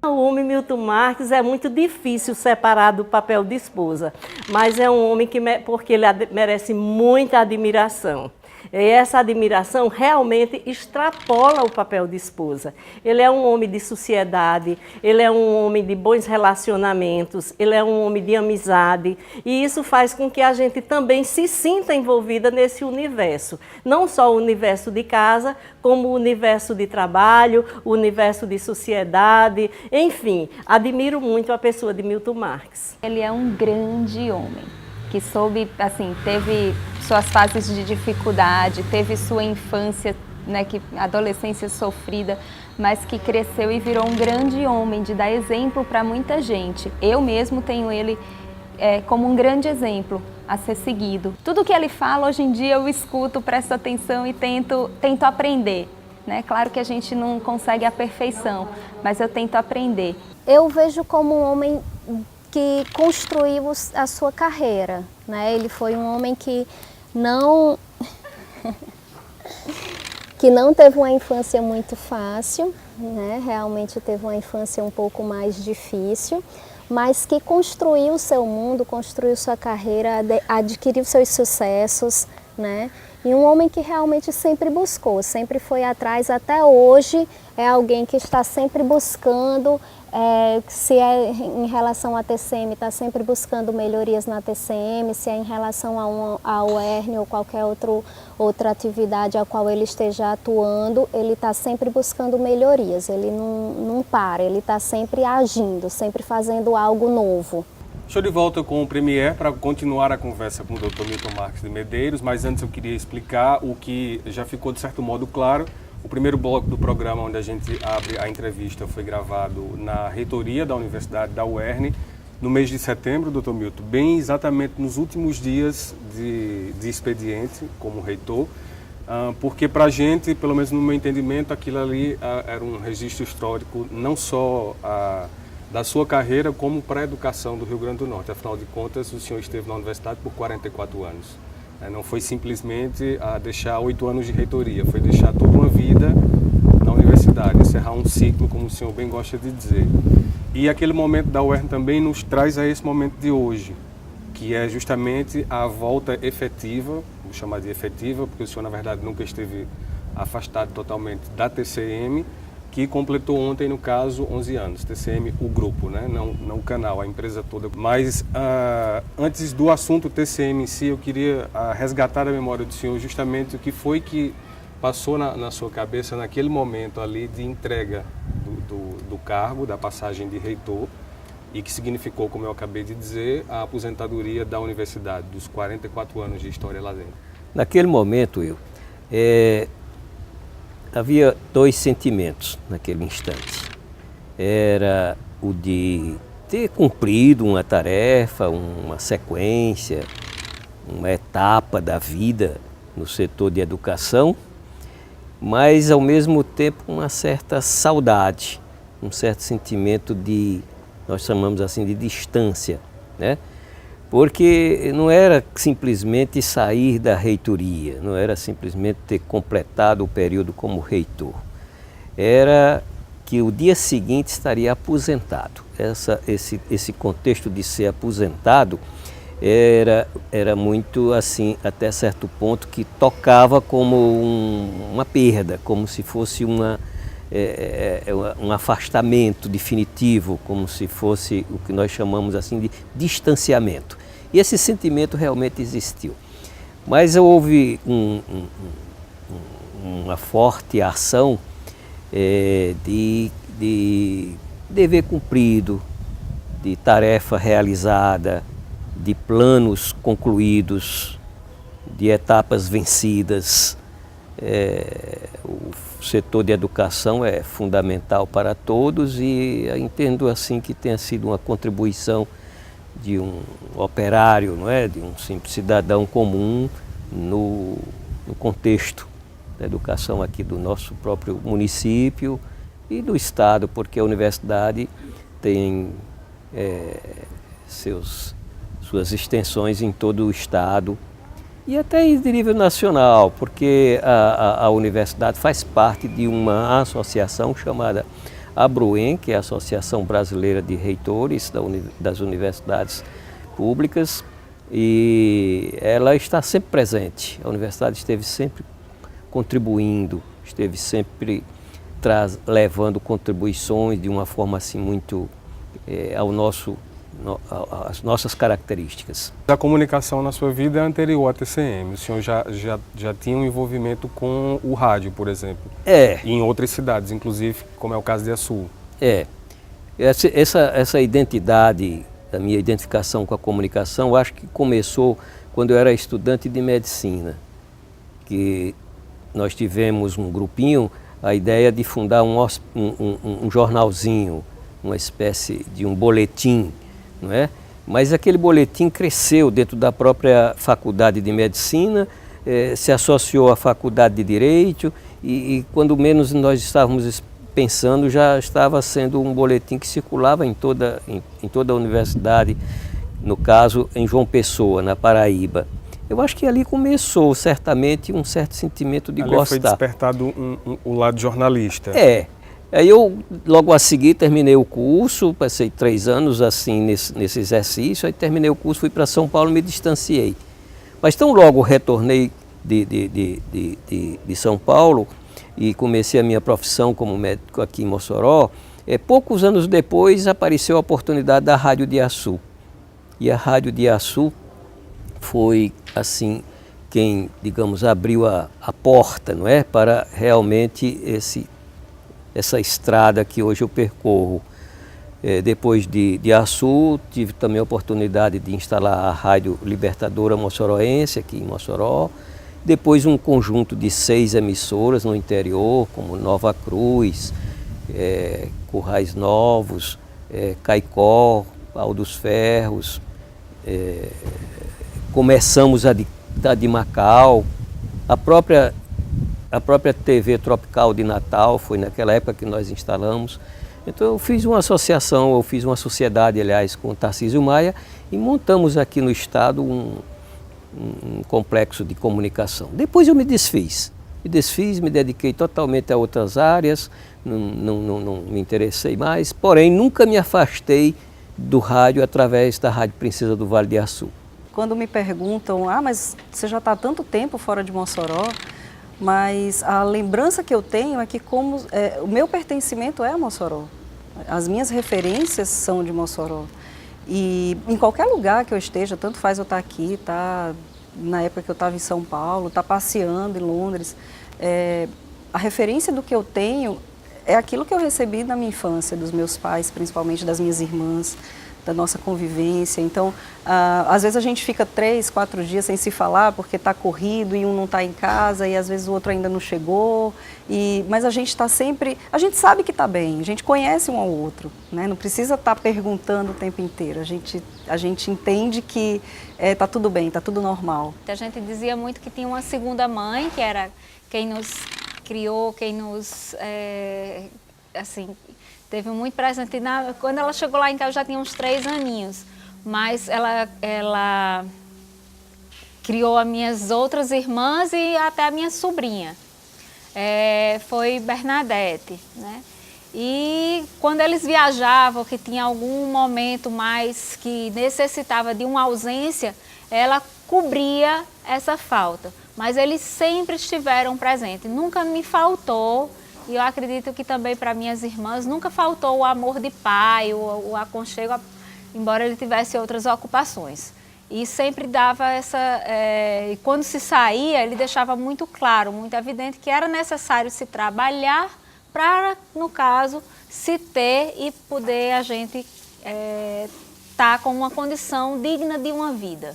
O homem Milton Marques é muito difícil separar do papel de esposa, mas é um homem porque ele merece muita admiração. E essa admiração realmente extrapola o papel de esposa. Ele é um homem de sociedade, ele é um homem de bons relacionamentos, ele é um homem de amizade, e isso faz com que a gente também se sinta envolvida nesse universo. Não só o universo de casa, como o universo de trabalho, o universo de sociedade, enfim, admiro muito a pessoa de Milton Marques. Ele é um grande homem, que soube, assim, teve suas fases de dificuldade, teve sua infância, né, adolescência sofrida, mas que cresceu e virou um grande homem, de dar exemplo para muita gente. Eu mesmo tenho ele como um grande exemplo a ser seguido. Tudo que ele fala, hoje em dia eu escuto, presto atenção e tento aprender. Né? Claro que a gente não consegue a perfeição, mas eu tento aprender. Eu vejo como um homem que construiu a sua carreira, né? Ele foi um homem que não teve uma infância muito fácil, né? Realmente teve uma infância um pouco mais difícil, mas que construiu o seu mundo, construiu sua carreira, adquiriu seus sucessos, né? E um homem que realmente sempre buscou, sempre foi atrás, até hoje é alguém que está sempre buscando, se é em relação à TCM, está sempre buscando melhorias na TCM, se é em relação à UERN ou qualquer outra atividade a qual ele esteja atuando, ele está sempre buscando melhorias, ele não para, ele está sempre agindo, sempre fazendo algo novo. Estou de volta com o Premier para continuar a conversa com o Dr. Milton Marques de Medeiros, mas antes eu queria explicar o que já ficou de certo modo claro. O primeiro bloco do programa onde a gente abre a entrevista foi gravado na reitoria da Universidade da UERN, no mês de setembro, Dr. Milton, bem exatamente nos últimos dias de expediente como reitor, porque para a gente, pelo menos no meu entendimento, aquilo ali era um registro histórico não só da sua carreira como para a educação do Rio Grande do Norte. Afinal de contas, o senhor esteve na universidade por 44 anos. Não foi simplesmente deixar 8 anos de reitoria, foi deixar toda uma vida na universidade, encerrar um ciclo, como o senhor bem gosta de dizer. E aquele momento da UERN também nos traz a esse momento de hoje, que é justamente a volta efetiva, vou chamar de efetiva, porque o senhor, na verdade, nunca esteve afastado totalmente da TCM, que completou ontem, no caso, 11 anos. TCM, o grupo, né? Não o canal, a empresa toda. Mas antes do assunto TCM em si, eu queria resgatar da memória do senhor justamente o que foi que passou na sua cabeça naquele momento ali de entrega do cargo, da passagem de reitor, e que significou, como eu acabei de dizer, a aposentadoria da universidade, dos 44 anos de história lá dentro. Naquele momento, havia dois sentimentos naquele instante. Era o de ter cumprido uma tarefa, uma sequência, uma etapa da vida no setor de educação, mas ao mesmo tempo uma certa saudade, um certo sentimento de, nós chamamos assim, de distância, né? Porque não era simplesmente sair da reitoria, não era simplesmente ter completado o período como reitor. Era que o dia seguinte estaria aposentado. Esse contexto de ser aposentado era muito assim, até certo ponto, que tocava como uma perda, como se fosse um afastamento definitivo, como se fosse o que nós chamamos assim de distanciamento. E esse sentimento realmente existiu. Mas houve uma forte ação de dever cumprido, de tarefa realizada, de planos concluídos, de etapas vencidas. O setor de educação é fundamental para todos e entendo assim que tenha sido uma contribuição de um operário, não é? De um simples cidadão comum no contexto da educação aqui do nosso próprio município e do estado, porque a universidade tem suas extensões em todo o estado e até em nível nacional, porque a universidade faz parte de uma associação chamada ABRUEM, que é a Associação Brasileira de Reitores das Universidades Públicas, e ela está sempre presente. A universidade esteve sempre contribuindo, esteve sempre levando contribuições de uma forma assim muito às nossas características. A comunicação na sua vida é anterior à TCM. O senhor já tinha um envolvimento com o rádio, por exemplo? E em outras cidades, inclusive, como é o caso de Açu. Essa identidade, a minha identificação com a comunicação, acho que começou quando eu era estudante de medicina, que nós tivemos um grupinho, a ideia de fundar um jornalzinho, uma espécie de um boletim, não é? Mas aquele boletim cresceu dentro da própria faculdade de medicina, se associou à faculdade de direito e quando menos nós estávamos pensando, já estava sendo um boletim que circulava em toda a universidade, no caso em João Pessoa, na Paraíba. Eu acho que ali começou certamente um certo sentimento de gostar. Foi despertado o lado jornalista. Aí eu, logo a seguir, terminei o curso, passei 3 anos assim nesse exercício, aí terminei o curso, fui para São Paulo e me distanciei. Mas tão logo retornei de São Paulo e comecei a minha profissão como médico aqui em Mossoró, poucos anos depois apareceu a oportunidade da Rádio de Açu. E a Rádio de Açu foi, assim, quem, digamos, abriu a porta, não é, para realmente essa estrada que hoje eu percorro. Depois de Açu, tive também a oportunidade de instalar a Rádio Libertadora Mossoroense, aqui em Mossoró. Depois um conjunto de 6 emissoras no interior, como Nova Cruz, Currais Novos, Caicó, Pau dos Ferros. Começamos a de Macau, a própria TV Tropical de Natal, foi naquela época que nós instalamos. Então eu fiz uma associação, eu fiz uma sociedade, aliás, com o Tarcísio Maia e montamos aqui no estado um complexo de comunicação. Depois eu me desfiz, me dediquei totalmente a outras áreas, não me interessei mais, porém nunca me afastei do rádio através da Rádio Princesa do Vale de Açu. Quando me perguntam, mas você já está há tanto tempo fora de Mossoró, mas a lembrança que eu tenho é que o meu pertencimento é a Mossoró. As minhas referências são de Mossoró. E em qualquer lugar que eu esteja, tanto faz eu estar aqui, na época que eu estava em São Paulo, passeando em Londres, a referência do que eu tenho é aquilo que eu recebi na minha infância, dos meus pais, principalmente das minhas irmãs, da nossa convivência. Então, às vezes a gente fica 3, 4 dias sem se falar porque está corrido e um não está em casa e às vezes o outro ainda não chegou. Mas a gente está sempre, a gente sabe que está bem, a gente conhece um ao outro, né? Não precisa estar perguntando o tempo inteiro. A gente entende que está tudo bem, está tudo normal. A gente dizia muito que tinha uma segunda mãe, que era quem nos criou, quem nos, teve muito presente. Quando ela chegou lá em casa, eu já tinha uns 3 aninhos, mas ela criou as minhas outras irmãs e até a minha sobrinha. Foi Bernadette, né? E quando eles viajavam, que tinha algum momento mais que necessitava de uma ausência, ela cobria essa falta. Mas eles sempre estiveram presentes, nunca me faltou. E eu acredito que também para minhas irmãs nunca faltou o amor de pai, o aconchego, embora ele tivesse outras ocupações. E sempre dava e quando se saía, ele deixava muito claro, muito evidente que era necessário se trabalhar para, no caso, se ter e poder a gente estar com uma condição digna de uma vida.